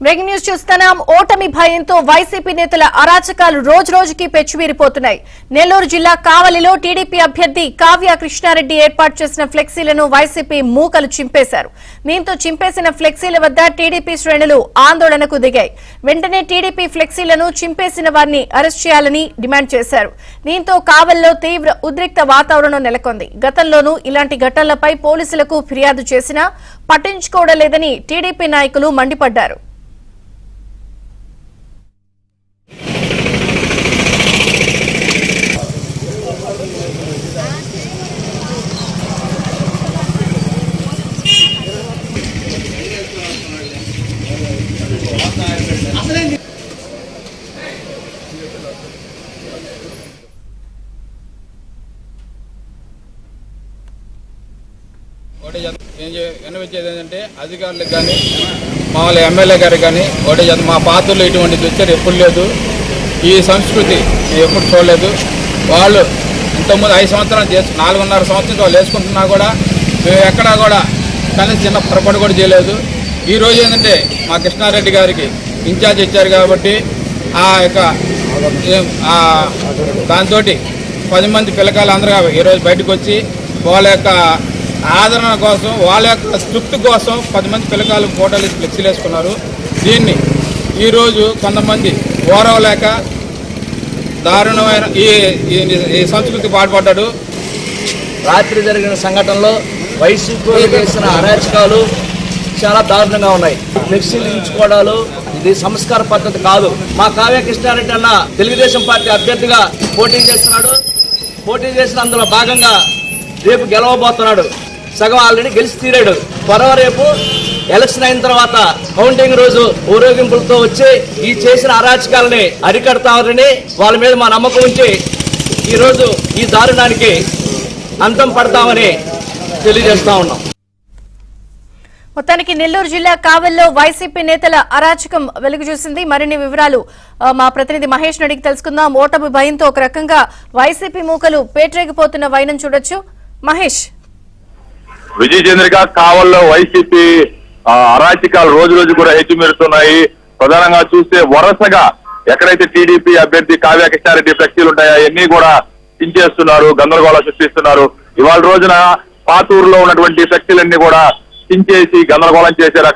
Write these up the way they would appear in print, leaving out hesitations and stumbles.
Breaking news చూస్తున్నాం. ఓటమి భయంతో వైసీపీ నేతల అరాచకాలు రోజురోజుకి పెచ్చుమీరిపోతున్నాయి. నెల్లూరు జిల్లా కావలిలో టీడీపీ అభ్యర్థి కావ్య కృష్ణారెడ్డి ఏర్పాటు చేసిన ఫ్లెక్సీలను వైసీపీ మూకలు చింపేశారు. దీంతో చింపేసిన ఫ్లెక్సీల వద్ద టీడీపీ శ్రేణులు ఆందోళనకు దిగాయి. వెంటనే టీడీపీ ఫ్లెక్సీలను చింపేసిన వారిని అరెస్ట్ చేయాలని డిమాండ్ చేశారు. దీంతో కావలిలో తీవ్ర ఉద్రిక్త వాతావరణం నెలకొంది. గతంలోనూ ఇలాంటి ఘటనలపై పోలీసులకు ఫిర్యాదు చేసినా పట్టించుకోవడం లేదని టీడీపీ నాయకులు మండిపడ్డారు. విన్నవించేది ఏంటంటే అధికారులకు కానీ మామూలు ఎమ్మెల్యే గారికి కానీ ఒకటి మా పాత్రలో ఇటువంటి దుశ్చర్య ఎప్పుడు లేదు. ఈ సంస్కృతి ఎప్పుడు చూడలేదు. వాళ్ళు ఇంతకుముందు 5 సంవత్సరాలు 4.5 సంవత్సరం వాళ్ళు వేసుకుంటున్నా కూడా మేము ఎక్కడా కూడా కనీసం చిన్న పొరపాటు కూడా చేయలేదు. ఈరోజు ఏంటంటే మా కృష్ణారెడ్డి గారికి ఇన్ఛార్జ్ ఇచ్చారు కాబట్టి ఆ యొక్క దాంతో 10 మంది పిల్లకాయలు అందరూ ఈరోజు బయటకు వచ్చి వాళ్ళ యొక్క ఆదరణ కోసం వాళ్ళ యొక్క తృప్తి కోసం 10 మంది పిల్లకాయలు ఫోటోలు ఫ్లెక్సీలు వేసుకున్నారు. దీన్ని ఈరోజు కొంతమంది ఓరవలేక దారుణమైన ఈ సంస్కృతి పాటుపడ్డాడు. రాత్రి జరిగిన సంఘటనలో వైసీపీ చేసిన అరాచకాలు చాలా దారుణంగా ఉన్నాయి. ఫ్లెక్సీలు ఇచ్చుకోవడాలు ఇది సంస్కార పద్ధతి కాదు. మా కావ్య కృష్ణారెడ్డి అన్న తెలుగుదేశం పార్టీ అభ్యర్థిగా పోటీ చేస్తున్నాడు. పోటీ చేసిన అందులో భాగంగా రేపు గెలవబోతున్నాడు. సగం ఆల్రెడీ గెలిచి తీరాడు. రేపు ఎలక్షన్ అయిన తర్వాత కౌంటింగ్ రోజు ఊరేగింపులతో వచ్చి ఈ చేసిన అరాచకాలని అరికడతామని వాళ్ళ మీద మా నమ్మకం ఉంచి ఈరోజు ఈ దారుణానికి అంతం పడతామని తెలియజేస్తా ఉన్నాం. మొత్తానికి నెల్లూరు జిల్లా కావలిలో వైసీపీ నేతల అరాచకం వెలుగు చూసింది. మరిన్ని వివరాలు మా ప్రతినిధి మహేష్ అడిగి తెలుసుకుందాం. ఓటమి భయంతో ఒక రకంగా వైసీపీ మూకలు పేటరేగిపోతున్న వైనం చూడొచ్చు. మహేష్. విజయ చంద్రిక, కావల్లో వైసీపీ అరాచకాలు రోజు రోజు కూడా హెచ్చుమీరుతున్నాయి. ప్రధానంగా చూస్తే వరుసగా ఎక్కడైతే టీడీపీ అభ్యర్థి కావ్య కృష్ణారెడ్డి ఫ్లెక్సీలు ఉంటాయో అవన్నీ కూడా చించేస్తున్నారు, గందరగోళం సృష్టిస్తున్నారు. ఇవాళ రోజున పాతూరులో ఉన్నటువంటి ఫ్లెక్సీలన్నీ కూడా చించేసి గందరగోళం చేశారు.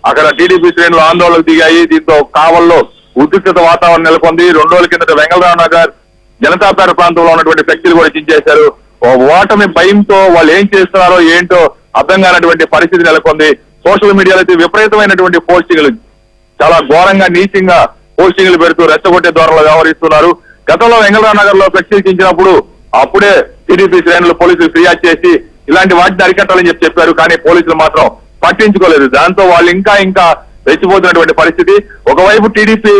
అక్కడ టీడీపీ శ్రేణులు ఆందోళనకు దిగాయి. దీంతో కావల్లో ఉద్రిక్తత వాతావరణం నెలకొంది. 2 రోజుల కిందట వెంగళరావు నగర్ జనతాపేట ప్రాంతంలో ఉన్నటువంటి ఫ్లెక్సీలు కూడా చించేశారు. ఓటమి భయంతో వాళ్ళు ఏం చేస్తున్నారో ఏంటో అర్థం కానటువంటి పరిస్థితి నెలకొంది. సోషల్ మీడియాలో అయితే విపరీతమైనటువంటి పోస్టింగ్లు, చాలా ఘోరంగా నీచంగా పోస్టింగ్లు పెడుతూ రెచ్చగొట్టే ధోరణిలో వ్యవహరిస్తున్నారు. గతంలో వెంగళరావు నగర్ లో ఫ్లెక్సీలు చించినప్పుడు అప్పుడే టీడీపీ శ్రేణులు పోలీసులు ఫిర్యాదు చేసి ఇలాంటి వాటిని అరికట్టాలని చెప్పారు. కానీ పోలీసులు మాత్రం పట్టించుకోలేదు. దాంతో వాళ్ళు ఇంకా రెచ్చిపోతున్నటువంటి పరిస్థితి. ఒకవైపు టీడీపీ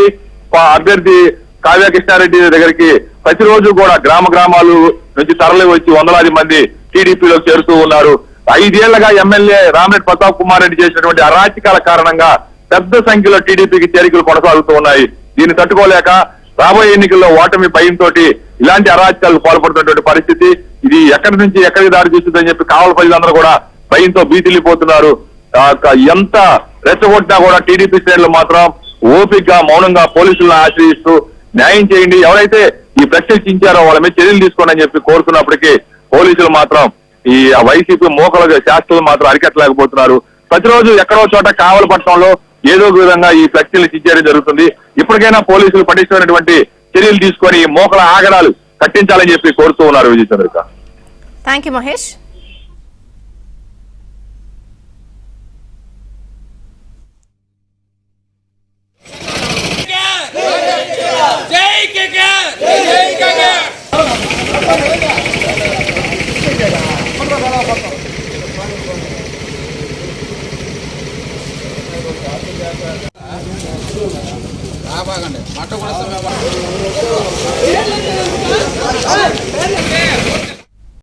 అభ్యర్థి కావ్య కృష్ణారెడ్డి దగ్గరికి ప్రతిరోజు కూడా గ్రామాలు నుంచి తరలి వచ్చి వందలాది మంది టీడీపీలో చేరుతూ ఉన్నారు. 5 ఏళ్లుగా ఎమ్మెల్యే రామిరెడ్డి ప్రతాప్ కుమార్ రెడ్డి చేసినటువంటి అరాచకాల కారణంగా పెద్ద సంఖ్యలో టీడీపీకి చేరికలు కొనసాగుతూ ఉన్నాయి. దీన్ని తట్టుకోలేక రాబోయే ఎన్నికల్లో ఓటమి భయంతో ఇలాంటి అరాచకాలకు పాల్పడుతున్నటువంటి పరిస్థితి. ఇది ఎక్కడి నుంచి ఎక్కడికి దారి తీస్తుందని చెప్పి కావలి ప్రజలందరూ కూడా భయంతో బీతిల్లిపోతున్నారు. ఎంత రెచ్చగొట్టినా కూడా టీడీపీ శ్రేణులు మాత్రం ఓపికగా మౌనంగా పోలీసులను ఆశ్రయిస్తూ న్యాయం చేయండి, ఎవరైతే ఈ ఫ్లెక్సీలు చించారో వాళ్ళ మీద చర్యలు తీసుకోండి అని చెప్పి కోరుతున్నప్పటికీ పోలీసులు మాత్రం ఈ వైసీపీ మోకల శాస్త్రులు మాత్రం అరికట్టలేకపోతున్నారు. ప్రతిరోజు ఎక్కడో చోట కావలి పట్టణంలో ఏదో ఒక విధంగా ఈ ఫ్లెక్సీలు చించేయడం జరుగుతుంది. ఇప్పటికైనా పోలీసులు పటిష్టమైనటువంటి చర్యలు తీసుకొని ఈ మోకల ఆగడాలు కట్టించాలని చెప్పి కోరుతూ ఉన్నారు. విజయ చంద్రిక. Thank you Mahesh. మట్ట కూడా